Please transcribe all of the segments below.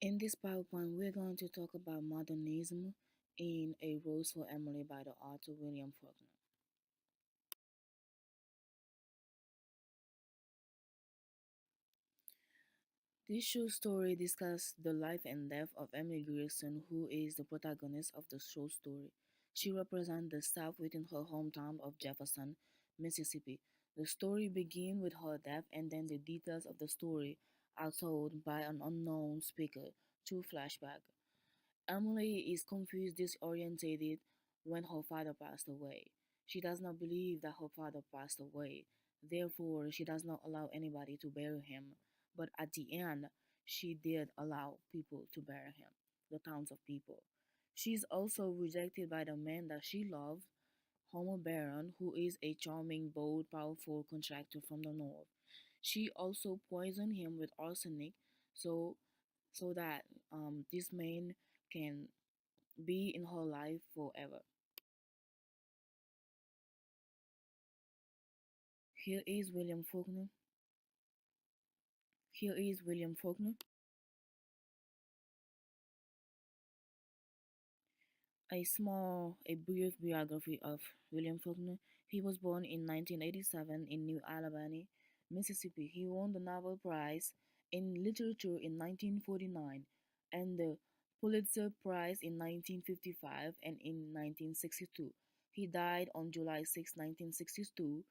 In this PowerPoint, we're going to talk about modernism in A Rose for Emily by the author William Faulkner. This short story discusses the life and death of Emily Grierson, who is the protagonist of the short story. She represents the South within her hometown of Jefferson, Mississippi. The story begins with her death, and then the details of the story are told by an unknown speaker through flashback. Emily is confused, disorientated when her father passed away. She does not believe that her father passed away. Therefore, she does not allow anybody to bury him. But at the end, she did allow people to bury him, the towns of people. She is also rejected by the man that she loved, Homer Baron, who is a charming, bold, powerful contractor from the north. She also poisoned him with arsenic so so that this man can be in her life forever. Here is William Faulkner. Here is William Faulkner. A brief biography of William Faulkner. He was born in 1987 in New Albany, Mississippi. He won the Nobel Prize in Literature in 1949 and the Pulitzer Prize in 1955 and in 1962. He died on July 6, 1962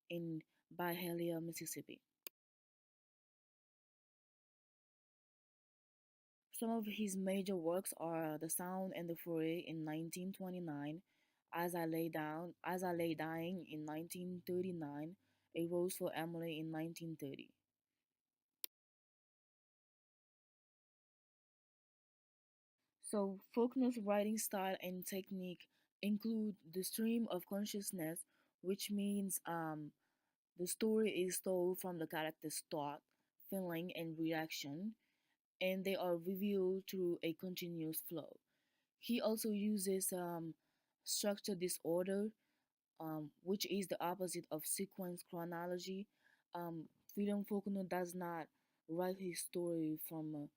in Byhalia, Mississippi. Some of his major works are The Sound and the Fury in 1929, As I Lay Dying in 1939, A Rose for Emily in 1930. So Faulkner's writing style and technique include the stream of consciousness, which means the story is told from the character's thought, feeling, and reaction, and they are revealed through a continuous flow. He also uses structure disorder, which is the opposite of sequence chronology. William Faulkner does not write his story from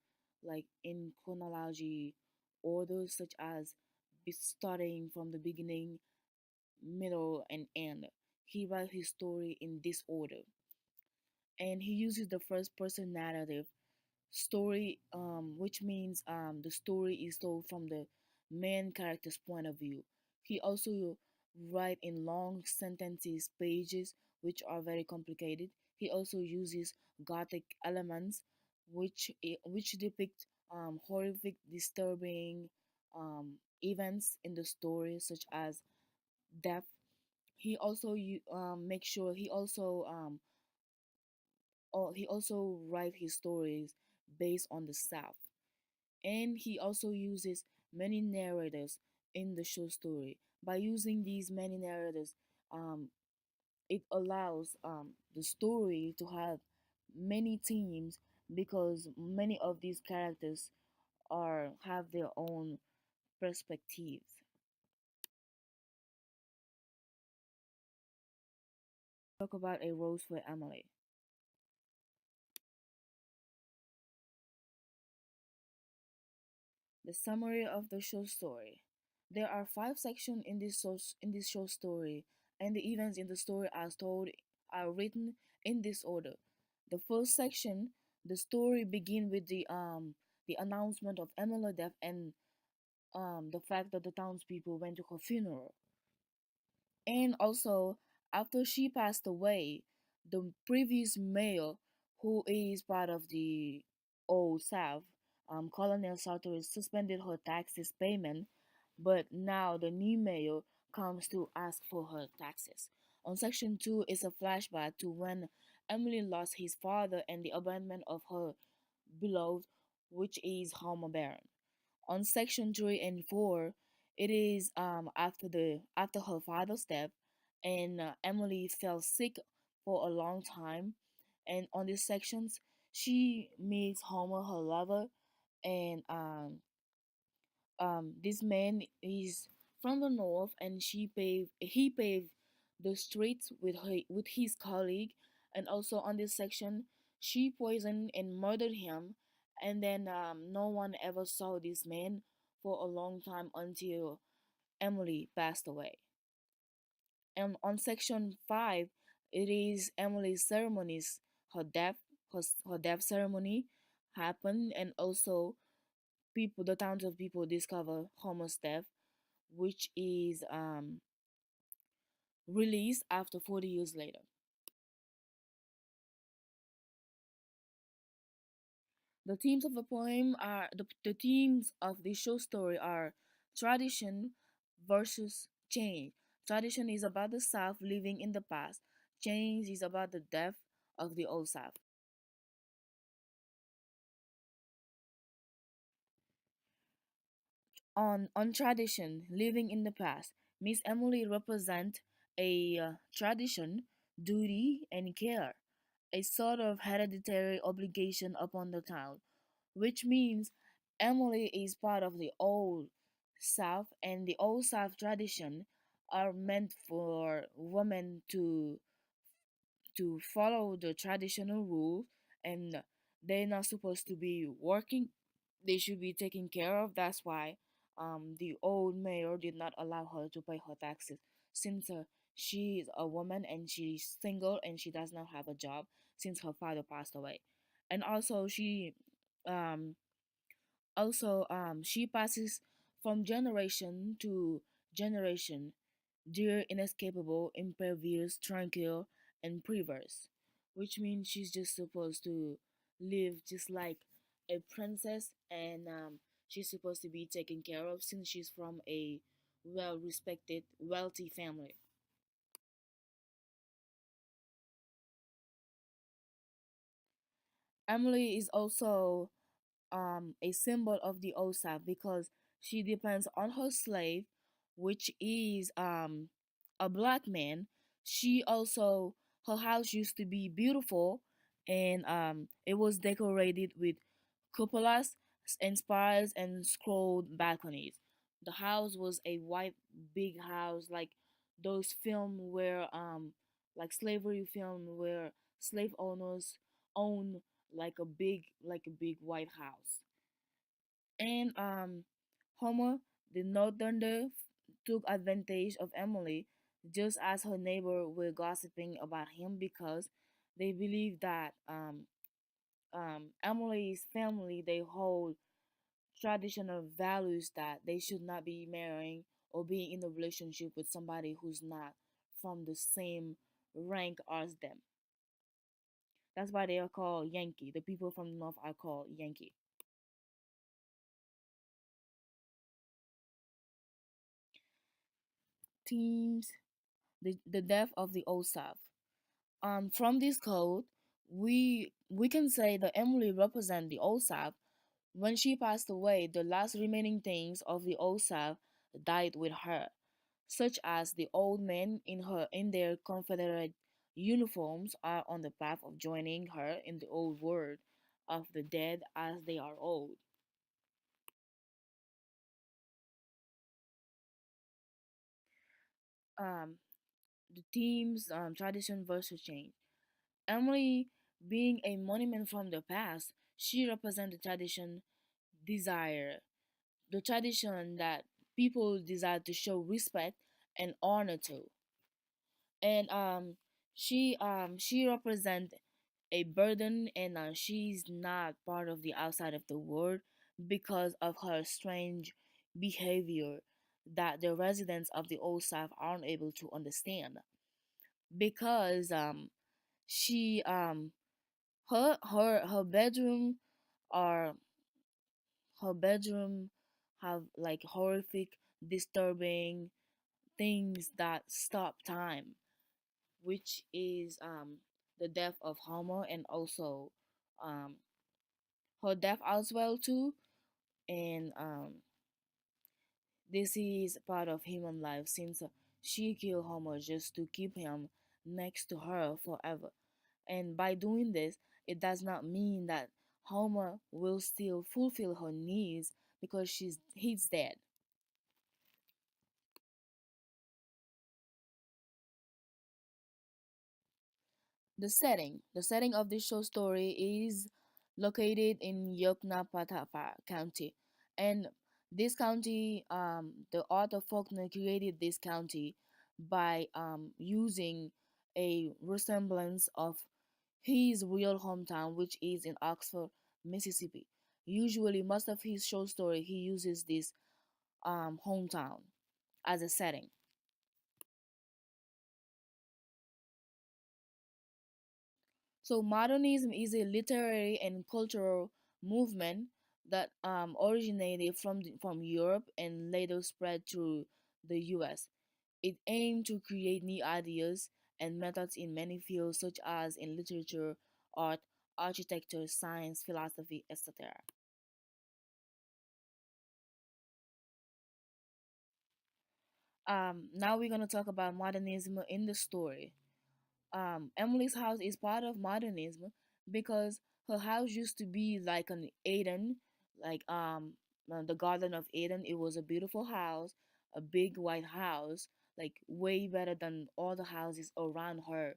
like in chronology order, such as starting from the beginning, middle, and end. He writes his story in this order, and he uses the first person narrative story, which means the story is told from the main character's point of view. He also write in long sentences, pages, which are very complicated. He also uses gothic elements, which depict horrific, disturbing events in the story, such as death. He also make sure he also write his stories based on the South, and he also uses many narrators in the short story. By using these many narrators, um, it allows the story to have many themes because many of these characters are have their own perspectives. Talk about A Rose for Emily. The summary of the short story. There are five sections in this short story, and the events in the story are written in this order. The first section, the story begins with the announcement of Emily's death and the fact that the townspeople went to her funeral. And also, after she passed away, the previous mayor, who is part of the Old South, Colonel Sartori, suspended her taxes payment, but now the new mayor comes to ask for her taxes. On section 2 is a flashback to when Emily lost his father and the abandonment of her beloved, which is Homer Baron. On section 3 and 4, it is after her father's death, and Emily fell sick for a long time. And on these sections, she meets Homer, her lover, and this man is from the north, and he paved the streets with his colleague, and also on this section, she poisoned and murdered him, And then no one ever saw this man for a long time until Emily passed away. And on section 5, it is Emily's ceremonies. Her death, her death ceremony happened, and also people, the towns of people discover Homer's death, which is released after 40 years later. The themes of the poem are the themes of the show story are tradition versus change. Tradition is about the South living in the past. Change is about the death of the old South. On tradition, living in the past, Miss Emily represent a tradition, duty, and care, a sort of hereditary obligation upon the town, which means Emily is part of the old South, and the old South tradition are meant for women to follow the traditional rules, and they're not supposed to be working. They should be taken care of. That's why the old mayor did not allow her to pay her taxes, since she is a woman and she's single and she does not have a job since her father passed away. And um, she passes from generation to generation, dear, inescapable, impervious, tranquil, and perverse, which means she's just supposed to live just like a princess, and she's supposed to be taken care of since she's from a well respected, wealthy family. Emily is also a symbol of the old South because she depends on her slave, which is a black man. She also, her house used to be beautiful, and it was decorated with cupolas and spires and scrolled balconies. The house was a white big house, like those film where slavery film where slave owners own like a big white house. And Homer, the northerner, took advantage of Emily just as her neighbor were gossiping about him because they believe that Emily's family, they hold traditional values that they should not be marrying or being in a relationship with somebody who's not from the same rank as them. That's why they are called Yankee. The people from the north are called Yankee. Teams, the death of the old South. From this code, we can say that Emily represent the old South. When she passed away, the last remaining things of the old South died with her, such as the old men in their Confederate uniforms are on the path of joining her in the old world of the dead as they are old. Um, the themes tradition versus change. Emily, being a monument from the past, she represents the tradition desire, the tradition that people desire to show respect and honor to. And she represents a burden, and she's not part of the outside of the world because of her strange behavior that the residents of the old south aren't able to understand because she her bedroom are her bedroom have like horrific disturbing things that stop time, which is the death of Homer, and also um her death as well too. And this is part of human life since she killed Homer just to keep him next to her forever. And by doing this, it does not mean that Homer will still fulfill her needs because he's dead. The setting of this show story is located in Yoknapatawpha County. And this county, the author Faulkner created this county by using a resemblance of his real hometown, which is in Oxford, Mississippi. Usually, most of his short story, he uses this hometown as a setting. So modernism is a literary and cultural movement that originated from Europe and later spread to the U.S. It aimed to create new ideas and methods in many fields, such as in literature, art, architecture, science, philosophy, etc. Now we're gonna talk about modernism in the story. Emily's house is part of modernism because her house used to be like an Eden, like the Garden of Eden. It was a beautiful house, a big white house, like way better than all the houses around her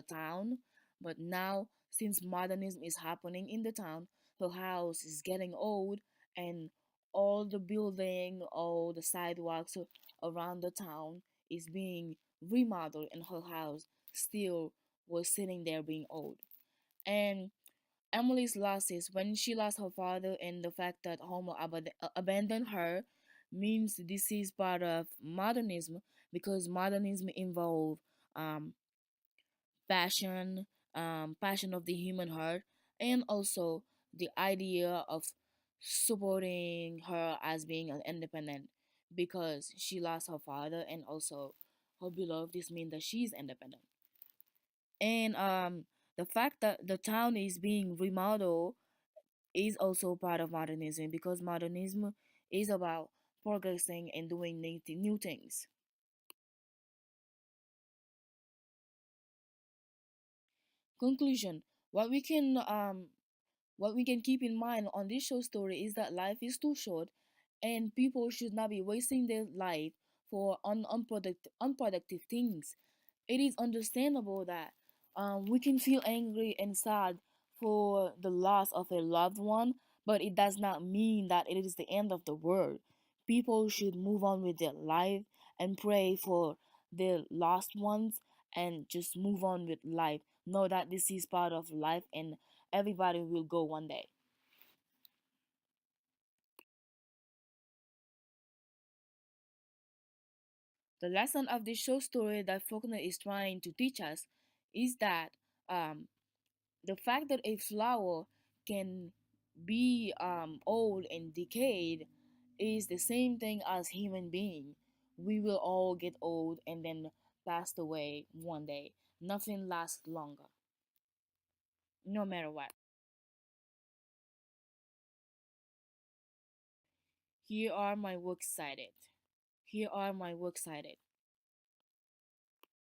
town. But now, since modernism is happening in the town, her house is getting old, and all the building, all the sidewalks around the town is being remodeled, and her house still was sitting there being old. And Emily's losses, when she lost her father, and the fact that Homer abandoned her, means this is part of modernism because modernism involves um, passion, passion of the human heart, and also the idea of supporting her as being an independent because she lost her father and also her beloved. This means that she's independent. And the fact that the town is being remodeled is also part of modernism because modernism is about progressing and doing new things. Conclusion: what we can keep in mind on this show story is that life is too short and people should not be wasting their life for unproductive things. It is understandable that we can feel angry and sad for the loss of a loved one, but it does not mean that it is the end of the world. People should move on with their life and pray for their lost ones and just move on with life. Know that this is part of life and everybody will go one day. The lesson of this short story that Faulkner is trying to teach us is that um, the fact that a flower can be old and decayed is the same thing as human being. We will all get old and then pass away one day. Nothing lasts longer, no matter what. Here are my works cited. Here are my works cited.